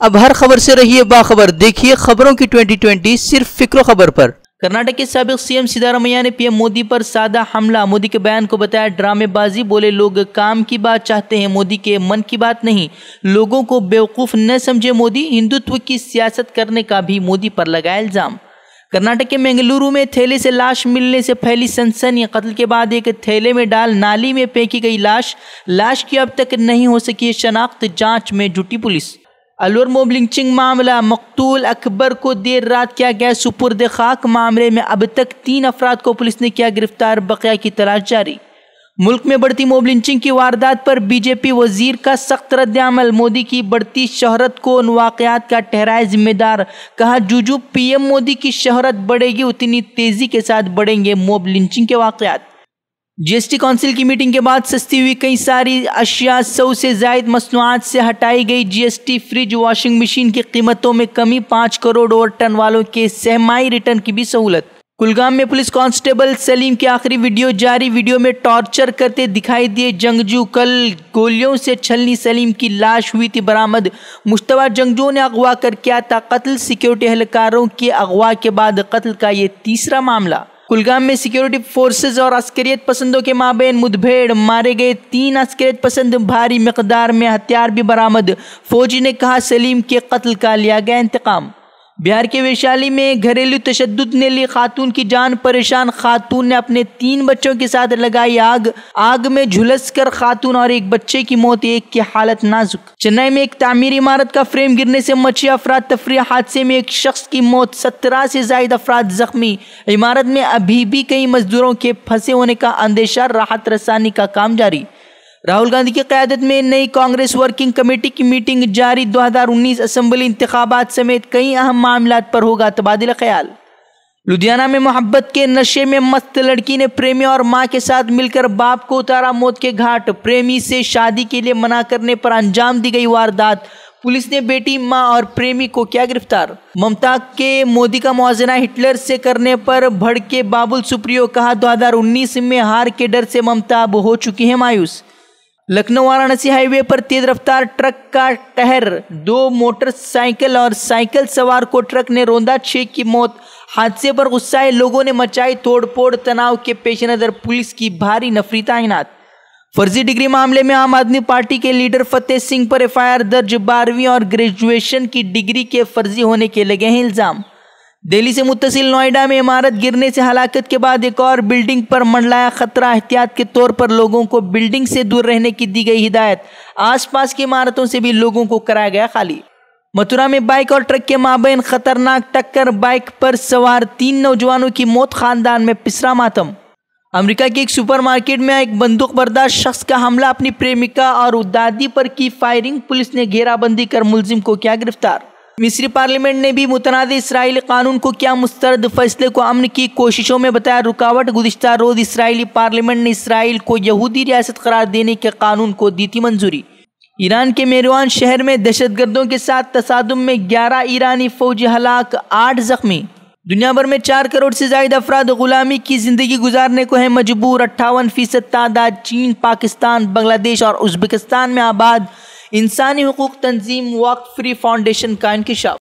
اب ہر خبر سے رہیے باخبر، دیکھیے خبروں کی 2020 صرف فکر و خبر پر۔ کرناٹک کے سابق سی ایم سدھارمیہ نے پی ایم مودی پر سادہ حملہ، مودی کے بیان کو بتایا ڈرامے بازی، بولے لوگ کام کی بات چاہتے ہیں، مودی کے من کی بات نہیں، لوگوں کو بیوقوف نہ سمجھے مودی، ہندوتو کی سیاست کرنے کا بھی مودی پر لگایا الزام۔ کرناٹک کے منگلورو میں تھیلے سے لاش ملنے سے پھیلی سنسنی، قتل کے بعد ایک تھیلے میں ڈال نالی میں پھینکی گئی لاش کی اب تک نہیں ہو سکی شناخت، جانچ میں جٹی پولیس۔ الور موب لنچنگ معاملہ، مقتول اکبر کو دیر رات کیا گیا سپرد خاک، معاملے میں اب تک 3 افراد کو پولیس نے کیا گرفتار، بقیہ کی تلاش جاری۔ ملک میں بڑھتی موب لنچنگ کی واردات پر بی جے پی وزیر کا سخت رد عمل، مودی کی بڑھتی شہرت کو ان واقعات کا ٹھہرایا ذمہ دار، کہا جو پی ایم مودی کی شہرت بڑھے گی اتنی تیزی کے ساتھ بڑھیں گے موب لنچنگ کے واقعات۔ جی ایس ٹی کونسل کی میٹنگ کے بعد سستی ہوئی کئی ساری اشیاء، 100 سے زائد مصنوعات سے ہٹائی گئی G S T, fridge washing machine کی قیمتوں میں کمی، 5 کروڑ اور ٹن والوں کے سہمائی ریٹرن کی بھی سہولت۔ کلگام میں پولیس کانسٹیبل سلیم کی آخری ویڈیو جاری، ویڈیو میں ٹارچر کرتے دکھائی دیے جنگجو، کل گولیوں سے چھلنی سلیم کی لاش ہوئی تھی برآمد، مشتبہ جنگجوؤں نے اغوا کر کیا تھا قتل، سیکیورٹی اہلکاروں کے اغوا کے بعد قتل کا یہ تیسرا معاملہ۔ کلگام میں سیکیورٹی فورسز اور عسکریت پسندوں کے مابین مدبھیڑ، مارے گئے 3 عسکریت پسند، بھاری مقدار میں ہتھیار بھی برآمد، فوجی نے کہا سلیم کے قتل کا لیا گیا انتقام۔ بہار کے ویشالی میں گھریلو تشدد نے لی خاتون کی جان، پریشان خاتون نے اپنے 3 بچوں کے ساتھ لگائی آگ میں جھلس کر خاتون اور ایک بچے کی موت، ایک کی حالت نازک۔ چنئی میں ایک تعمیری عمارت کا فریم گرنے سے مچی افراتفری، حادثے میں ایک شخص کی موت، 17 سے زائد افراد زخمی، عمارت میں ابھی بھی کئی مزدوروں کے پھنسے ہونے کا اندیشہ، راحت رسانی کا کام جاری۔ راہل گاندھی کی قیادت میں نئی کانگریس ورکنگ کمیٹی کی میٹنگ جاری، 2019 اسمبلی انتخابات سمیت کئی اہم معاملات پر ہوگا تبادلہ خیال۔ لدھیانہ میں محبت کے نشے میں مست لڑکی نے پریمی اور ماں کے ساتھ مل کر باپ کو اتارا موت کے گھاٹ، پریمی سے شادی کے لیے منع کرنے پر انجام دی گئی واردات، پولیس نے بیٹی، ماں اور پریمی کو کیا گرفتار۔ ممتا کے مودی کا موازنہ ہٹلر سے کرنے پر بھڑکے بابل سپریو، کہا 2019 میں ہار کے ڈر سے ممتا اب ہو چکی ہیں مایوس۔ لکھنؤ وارانسی ہائی وے پر تیز رفتار ٹرک کا قہر، 2 موٹر سائیکل اور سائیکل سوار کو ٹرک نے روندا، 6 کی موت۔ حادثے پر غصہ لوگوں نے مچائی توڑ پھوڑ، تناؤ کے پیش نظر پولیس کی بھاری نفری تعینات۔ فرضی ڈگری معاملے میں عام آدمی پارٹی کے لیڈر فتح سنگھ پر ایف آئی آر درج، 12ویں اور گریجویشن کی ڈگری کے فرضی ہونے کے لگے ہیں الزام۔ دہلی سے متصل نوئیڈا میں عمارت گرنے سے ہلاکت کے بعد ایک اور بلڈنگ پر منڈلایا خطرہ، احتیاط کے طور پر لوگوں کو بلڈنگ سے دور رہنے کی دی گئی ہدایت، آس پاس کی عمارتوں سے بھی لوگوں کو کرایا گیا خالی۔ متھرا میں بائک اور ٹرک کے مابین خطرناک ٹکر، بائک پر سوار 3 نوجوانوں کی موت، خاندان میں پسرا ماتم۔ امریکہ کے ایک سپر مارکیٹ میں ایک بندوق بردار شخص کا حملہ، اپنی پریمکا اور دادی پر کی فائرنگ، پولیس نے گھیرا بندی کر ملزم کو کیا گرفتار۔ مصری پارلیمنٹ نے بھی متنازع اسرائیلی قانون کو کیا مسترد، فیصلے کو امن کی کوششوں میں بتایا رکاوٹ۔ گزشتہ روز اسرائیلی پارلیمنٹ نے اسرائیل کو یہودی ریاست قرار دینے کے قانون کو دی تھی منظوری۔ ایران کے میروان شہر میں دہشت گردوں کے ساتھ تصادم میں 11 ایرانی فوجی ہلاک، 8 زخمی۔ دنیا بھر میں 4 کروڑ سے زائد افراد غلامی کی زندگی گزارنے کو ہیں مجبور، 58% تعداد چین، پاکستان، بنگلہ دیش اور ازبکستان میں آباد۔ انسانی حقوق تنظیم وقت فری فاؤنڈیشن کا انکشاف۔